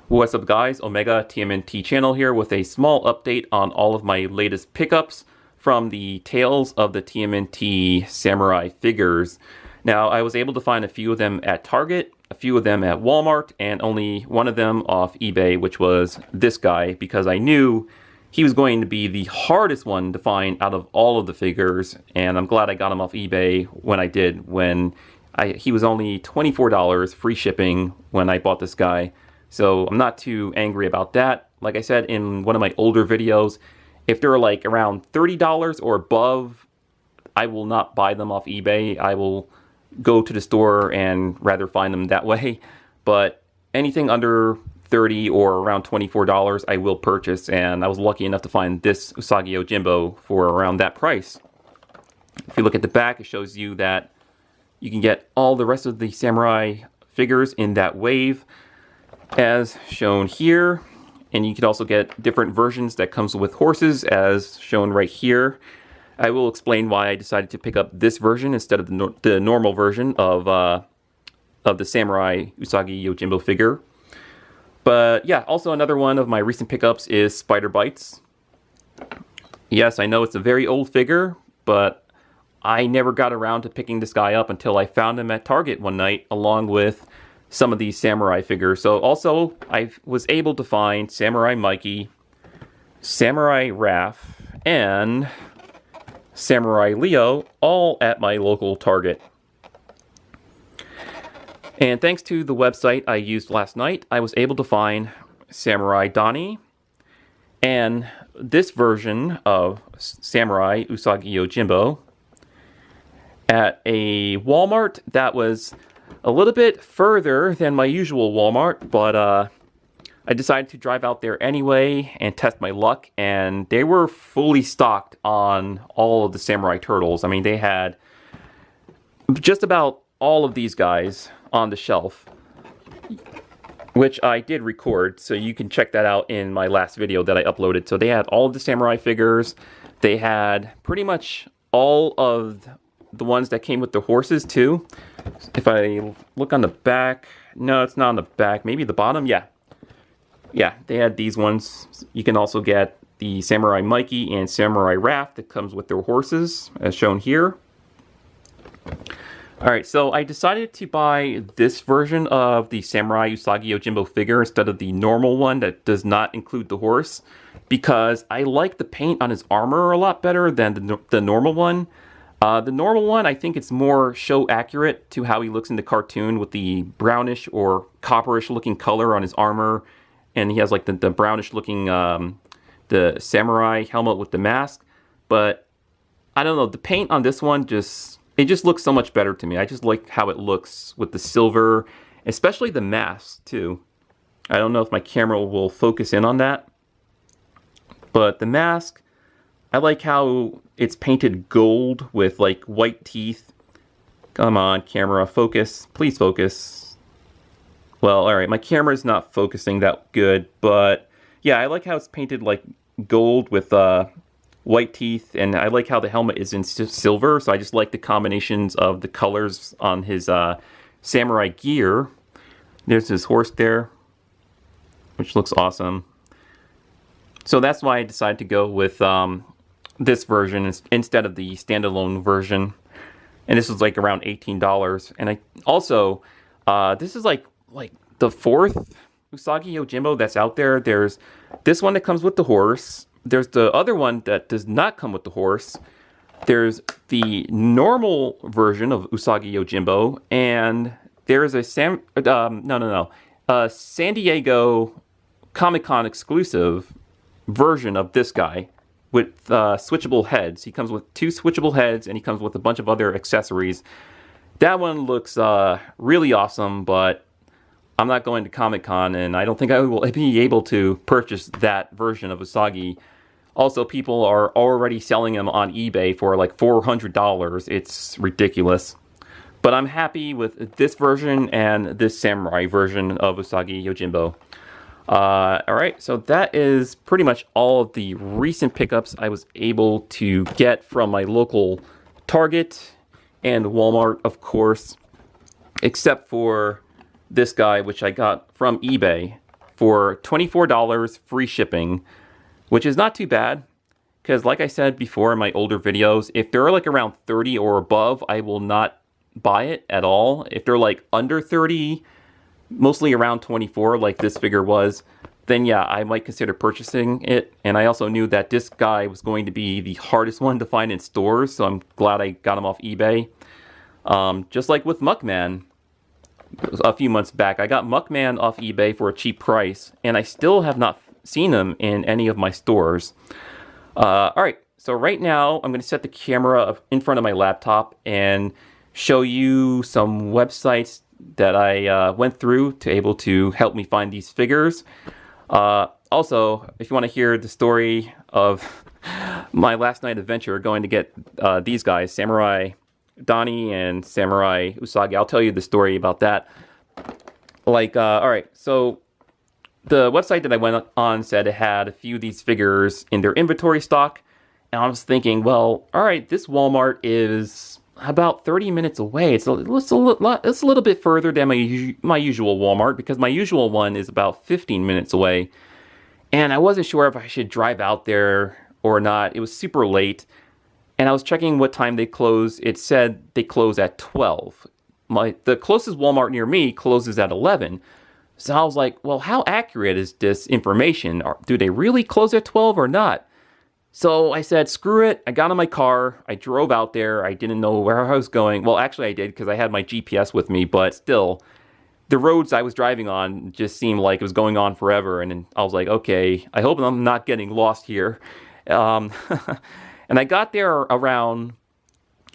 What's up guys, Omega TMNT channel here with a small update on all of my latest pickups from the Tales of the TMNT Samurai figures. Now I was able to find a few of them at Target, a few of them at Walmart, and only one of them off eBay, which was this guy, because I knew he was going to be the hardest one to find out of all of the figures, and I'm glad I got him off eBay when I did, he was only $24 free shipping when I bought this guy. So I'm not too angry about that. Like I said in one of my older videos, if they're like around $30 or above, I will not buy them off eBay. I will go to the store and rather find them that way. But anything under $30 or around $24 I will purchase, and I was lucky enough to find this Usagi Yojimbo for around that price. If you look at the back, it shows you that you can get all the rest of the samurai figures in that wave as shown here, and you can also get different versions that comes with horses as shown right here. I will explain why I decided to pick up this version instead of the normal version of the samurai Usagi Yojimbo figure. But yeah, also another one of my recent pickups is Spider Bites. Yes, I know it's a very old figure, but I never got around to picking this guy up until I found him at Target one night along with some of these samurai figures. So also I was able to find Samurai Mikey, Samurai Raph, and Samurai Leo all at my local Target. And thanks to the website I used last night, I was able to find Samurai Donnie and this version of Samurai Usagi Yojimbo at a Walmart that was a little bit further than my usual Walmart, but I decided to drive out there anyway and test my luck, and they were fully stocked on all of the Samurai Turtles. I mean, they had just about all of these guys on the shelf, which I did record, so you can check that out in my last video that I uploaded. So they had all of the samurai figures. They had pretty much all of the ones that came with the horses too. If I look on the back, no, it's not on the back, maybe the bottom. Yeah, they had these ones. You can also get the Samurai Mikey and Samurai Raph that comes with their horses as shown here. Alright, so I decided to buy this version of the Samurai Usagi Yojimbo figure instead of the normal one that does not include the horse, because I like the paint on his armor a lot better than the normal one. The normal one, I think it's more show accurate to how he looks in the cartoon with the brownish or copperish looking color on his armor, and he has like the brownish looking the samurai helmet with the mask. But I don't know, the paint on this one it just looks so much better to me. I just like how it looks with the silver, especially the mask too. I don't know if my camera will focus in on that, but the mask, I like how it's painted gold with like white teeth. Come on, camera, focus. Please focus. Well, alright, my camera's not focusing that good, but yeah, I like how it's painted like gold with white teeth, and I like how the helmet is in silver, so I just like the combinations of the colors on his samurai gear. There's his horse there, which looks awesome. So that's why I decided to go with this version instead of the standalone version, and this was like around $18. And I also this is like the fourth Usagi Yojimbo that's out there. There's this one that comes with the horse. There's the other one that does not come with the horse. There's the normal version of Usagi Yojimbo, and there's a San Diego Comic-Con exclusive version of this guy with switchable heads. He comes with 2 switchable heads, and he comes with a bunch of other accessories. That one looks really awesome, but I'm not going to Comic-Con, and I don't think I will be able to purchase that version of Usagi. Also, people are already selling them on eBay for like $400. It's ridiculous. But I'm happy with this version and this samurai version of Usagi Yojimbo. Alright, so that is pretty much all of the recent pickups I was able to get from my local Target and Walmart, of course, except for this guy, which I got from eBay for $24 free shipping, which is not too bad. Because like I said before in my older videos, if they're like around 30 or above, I will not buy it at all. If they're like under 30, mostly around 24 like this figure was, then yeah, I might consider purchasing it. And I also knew that this guy was going to be the hardest one to find in stores, so I'm glad I got him off eBay. Just like with Muckman a few months back, I got Muckman off eBay for a cheap price, and I still have not seen him in any of my stores. Alright, so right now I'm going to set the camera in front of my laptop and show you some websites that I went through to able to help me find these figures. Also, if you want to hear the story of my last night adventure going to get these guys, Samurai Donnie and Samurai Usagi, I'll tell you the story about that. Like, alright, so the website that I went on said it had a few of these figures in their inventory stock, and I was thinking, well, alright, this Walmart is about 30 minutes away. It's a little bit further than my usual Walmart, because my usual one is about 15 minutes away. And I wasn't sure if I should drive out there or not. It was super late, and I was checking what time they close. It said they close at 12. The closest Walmart near me closes at 11. So I was like, well, how accurate is this information? Do they really close at 12 or not? So I said, screw it. I got in my car. I drove out there. I didn't know where I was going. Well, actually I did, because I had my GPS with me, but still, the roads I was driving on just seemed like it was going on forever. And then I was like, okay, I hope I'm not getting lost here. And I got there around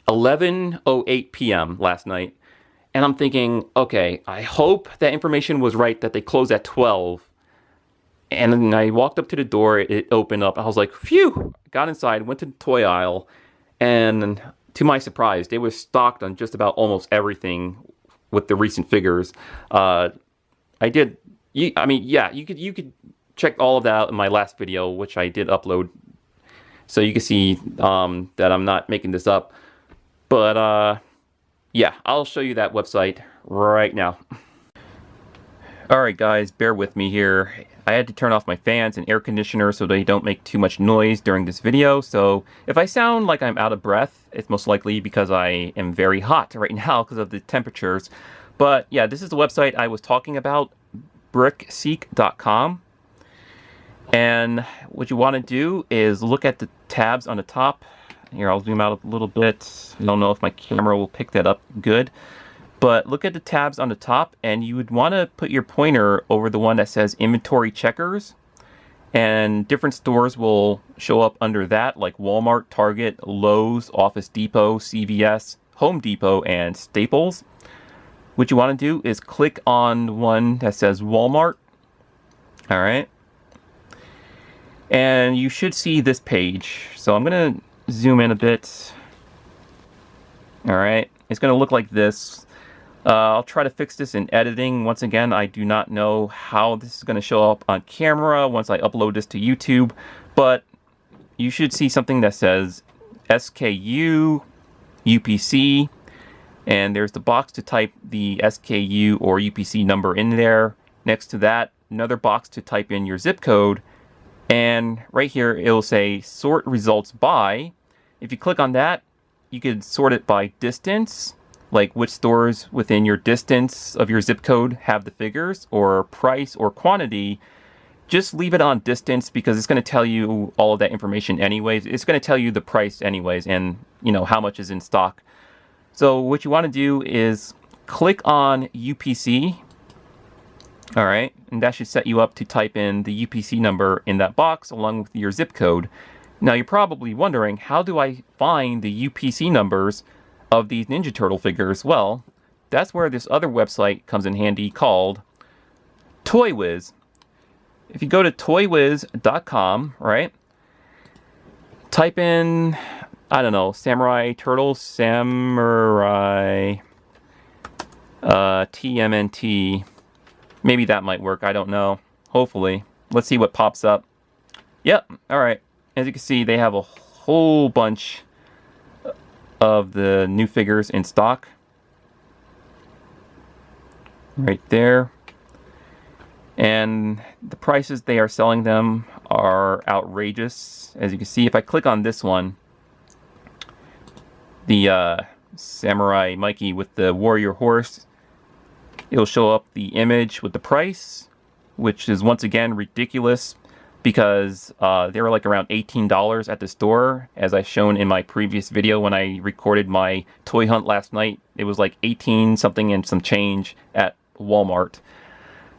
11:08 p.m. last night. And I'm thinking, okay, I hope that information was right, that they close at 12. And then I walked up to the door, it opened up. I was like, phew! Got inside, went to the toy aisle, and to my surprise, they were stocked on just about almost everything with the recent figures. I mean, yeah, you could check all of that out in my last video, which I did upload, so you can see that I'm not making this up. But yeah, I'll show you that website right now. Alright guys, bear with me here. I had to turn off my fans and air conditioner so they don't make too much noise during this video. So if I sound like I'm out of breath, it's most likely because I am very hot right now because of the temperatures. But yeah, this is the website I was talking about, BrickSeek.com. And what you want to do is look at the tabs on the top. Here, I'll zoom out a little bit. I don't know if my camera will pick that up good. But look at the tabs on the top, and you would want to put your pointer over the one that says Inventory Checkers. And different stores will show up under that, like Walmart, Target, Lowe's, Office Depot, CVS, Home Depot, and Staples. What you want to do is click on one that says Walmart. Alright. And you should see this page. So I'm going to zoom in a bit. Alright. It's going to look like this. I'll try to fix this in editing. Once again, I do not know how this is going to show up on camera once I upload this to YouTube, but you should see something that says SKU, UPC, and there's the box to type the SKU or UPC number in there. Next to that, another box to type in your zip code, and right here it'll say sort results by. If you click on that, you could sort it by distance, like which stores within your distance of your zip code have the figures, or price or quantity. Just leave it on distance because it's going to tell you all of that information anyways. It's going to tell you the price anyways, and you know how much is in stock. So what you want to do is click on UPC. Alright, and that should set you up to type in the UPC number in that box along with your zip code. Now you're probably wondering, how do I find the UPC numbers of these Ninja Turtle figures? Well, that's where this other website comes in handy called Toy Wiz. If you go to toywiz.com, right, type in, I don't know, Samurai Turtle, Samurai TMNT. Maybe that might work, I don't know. Hopefully. Let's see what pops up. Yep, alright. As you can see, they have a whole bunch of the new figures in stock. Right there. And the prices they are selling them are outrageous. As you can see, if I click on this one, the Samurai Mikey with the warrior horse, it'll show up the image with the price, which is once again ridiculous because they were like around $18 at the store, as I shown in my previous video when I recorded my toy hunt last night. It was like 18 something and some change at Walmart.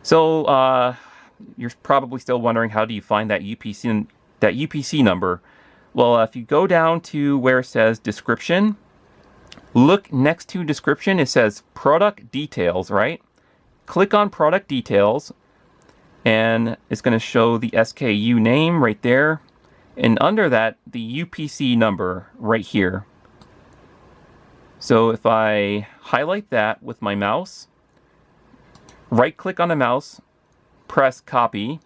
So you're probably still wondering, how do you find that UPC number? Well, if you go down to where it says description, look next to description, it says product details, right? Click on product details, and it's going to show the SKU name right there. And under that, the UPC number right here. So if I highlight that with my mouse, right click on the mouse, press copy,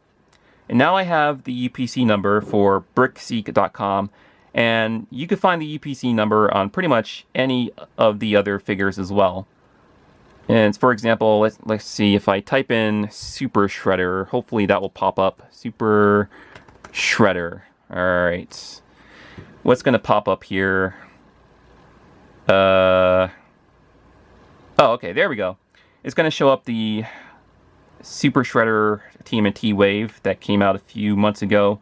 and now I have the UPC number for BrickSeek.com, and you can find the UPC number on pretty much any of the other figures as well. And for example, let's see, if I type in Super Shredder, hopefully that will pop up. Super Shredder. Alright. What's going to pop up here? Oh, okay, there we go. It's going to show up the Super Shredder TMNT Wave that came out a few months ago.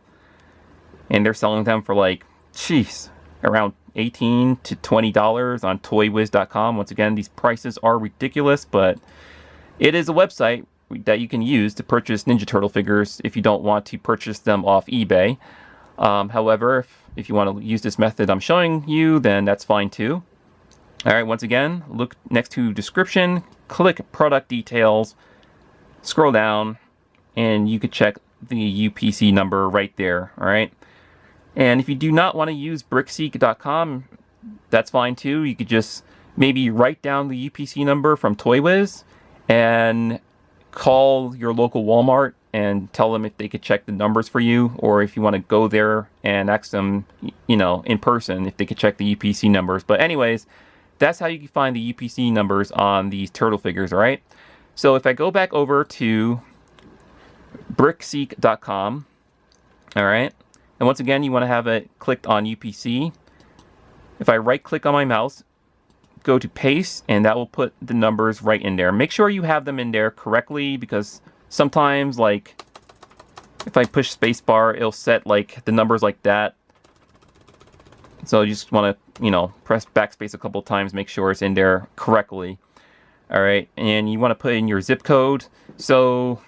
And they're selling them for like, jeez, around $18 to $20 on toywiz.com. Once again, these prices are ridiculous, but it is a website that you can use to purchase Ninja Turtle figures if you don't want to purchase them off eBay. However, if you want to use this method I'm showing you, then that's fine too. Alright, once again, look next to description, click product details, scroll down, and you could check the UPC number right there. Alright. And if you do not want to use BrickSeek.com, that's fine too. You could just maybe write down the UPC number from Toy Wiz and call your local Walmart and tell them if they could check the numbers for you, or if you want to go there and ask them, you know, in person if they could check the UPC numbers. But anyways, that's how you can find the UPC numbers on these turtle figures, all right? So if I go back over to BrickSeek.com, all right? And once again, you want to have it clicked on UPC. If I right click on my mouse, go to paste, and that will put the numbers right in there. Make sure you have them in there correctly, because sometimes, like, if I push spacebar, it'll set like the numbers like that. So you just want to, you know, press backspace a couple times, make sure it's in there correctly. All right, and you want to put in your zip code. So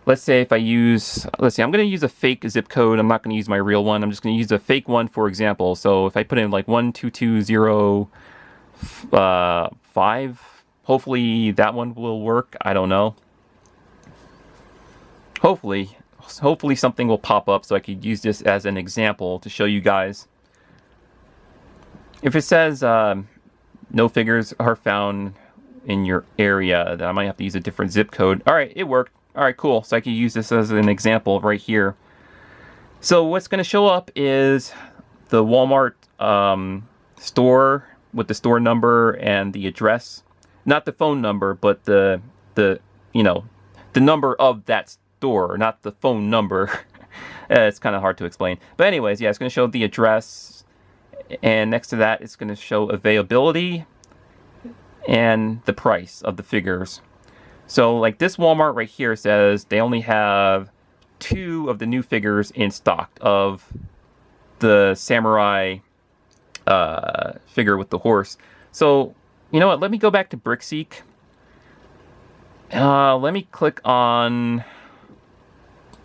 let's say if I use, let's see, I'm going to use a fake zip code. I'm not going to use my real one. I'm just going to use a fake one for example. So if I put in like 12205, hopefully that one will work. I don't know. Hopefully something will pop up so I could use this as an example to show you guys. If it says no figures are found in your area, then I might have to use a different zip code. All right, it worked. All right, cool. So I can use this as an example right here. So what's going to show up is the Walmart store with the store number and the address. Not the phone number, but the you know, the number of that store, not the phone number. It's kind of hard to explain. But anyways, yeah, it's going to show the address, and next to that it's going to show availability and the price of the figures. So like this Walmart right here says they only have 2 of the new figures in stock of the samurai figure with the horse. So you know what, let me go back to BrickSeek. Let me click on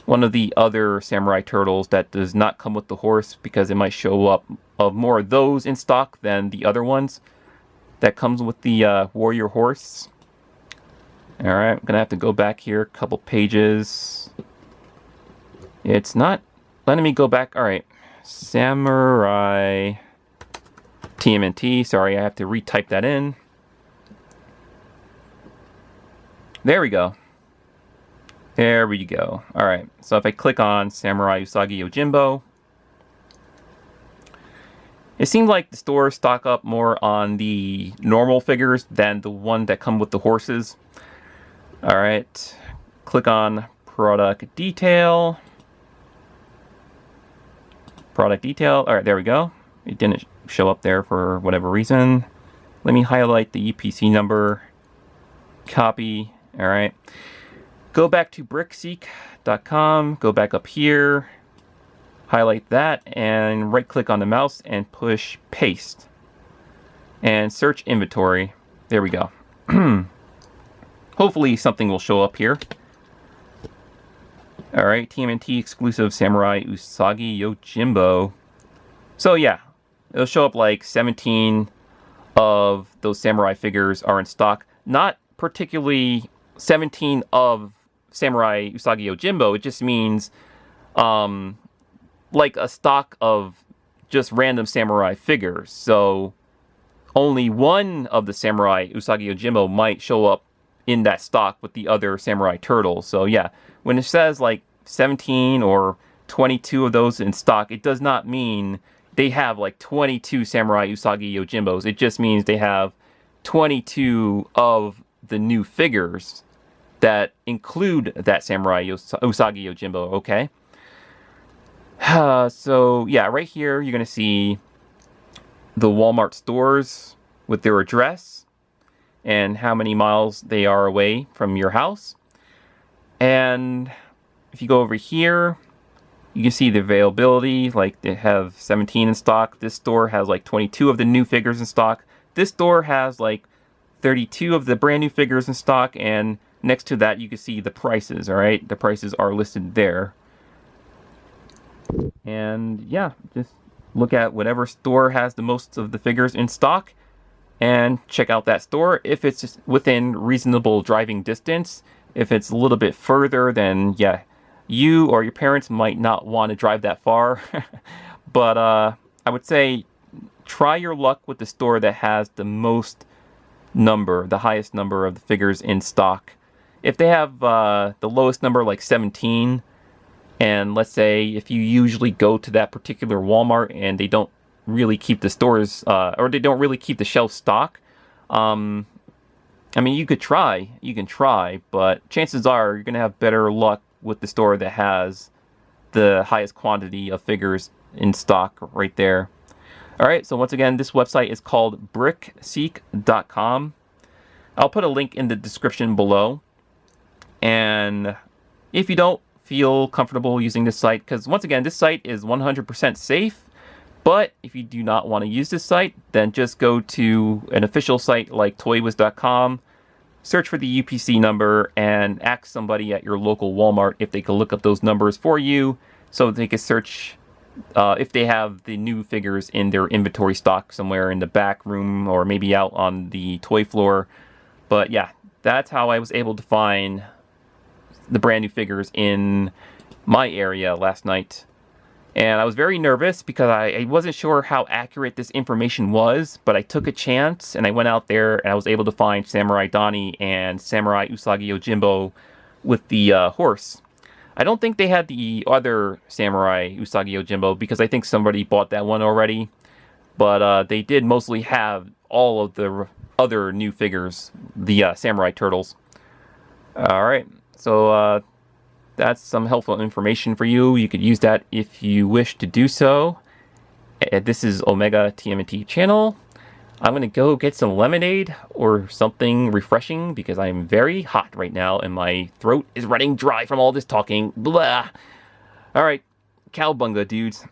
one of the other samurai turtles that does not come with the horse, because it might show up of more of those in stock than the other ones that comes with the warrior horse. Alright, I'm gonna have to go back here a couple pages. It's not letting me go back. Alright, Samurai TMNT. Sorry, I have to retype that in. There we go. There we go. Alright, so if I click on Samurai Usagi Yojimbo, it seems like the stores stock up more on the normal figures than the one that come with the horses. Alright, click on product detail. Product detail. All right, there we go. It didn't show up there for whatever reason. Let me highlight the UPC number. Copy. All right. Go back to BrickSeek.com. Go back up here. Highlight that and right-click on the mouse and push paste. And search inventory. There we go. Hopefully something will show up here. Alright, TMNT exclusive Samurai Usagi Yojimbo. So yeah, it'll show up like 17 of those samurai figures are in stock. Not particularly 17 of Samurai Usagi Yojimbo. It just means like a stock of just random samurai figures. So only one of the Samurai Usagi Yojimbo might show up in that stock with the other samurai turtles. So yeah, when it says like 17 or 22 of those in stock, it does not mean they have like 22 Samurai Usagi Yojimbos. It just means they have 22 of the new figures that include that Samurai Usagi Yojimbo, okay? So yeah, right here you're going to see the Walmart stores with their address and how many miles they are away from your house. And if you go over here, you can see the availability, like they have 17 in stock. This store has like 22 of the new figures in stock. This store has like 32 of the brand new figures in stock, and next to that you can see the prices, all right? The prices are listed there. And yeah, just look at whatever store has the most of the figures in stock and check out that store. If it's just within reasonable driving distance, if it's a little bit further, then yeah, you or your parents might not want to drive that far. But I would say try your luck with the store that has the most number, the highest number of the figures in stock. If they have the lowest number, like 17, and let's say if you usually go to that particular Walmart and they don't really keep the stores, or they don't really keep the shelf stock, I mean, you can try, but chances are you're going to have better luck with the store that has the highest quantity of figures in stock right there. All right, so once again, this website is called BrickSeek.com. I'll put a link in the description below. And if you don't feel comfortable using this site, because once again, this site is 100% safe, but if you do not want to use this site, then just go to an official site like ToyWiz.com, search for the UPC number, and ask somebody at your local Walmart if they can look up those numbers for you so they can search if they have the new figures in their inventory stock somewhere in the back room or maybe out on the toy floor. But yeah, that's how I was able to find the brand new figures in my area last night. And I was very nervous because I wasn't sure how accurate this information was, but I took a chance and I went out there and I was able to find Samurai Donnie and Samurai Usagi Yojimbo with the horse. I don't think they had the other Samurai Usagi Yojimbo because I think somebody bought that one already. But they did mostly have all of the other new figures, the Samurai Turtles. Alright, so that's some helpful information for you. You could use that if you wish to do so. This is Omega TMNT channel. I'm going to go get some lemonade or something refreshing because I'm very hot right now and my throat is running dry from all this talking. Blah. Alright, cowbunga, dudes.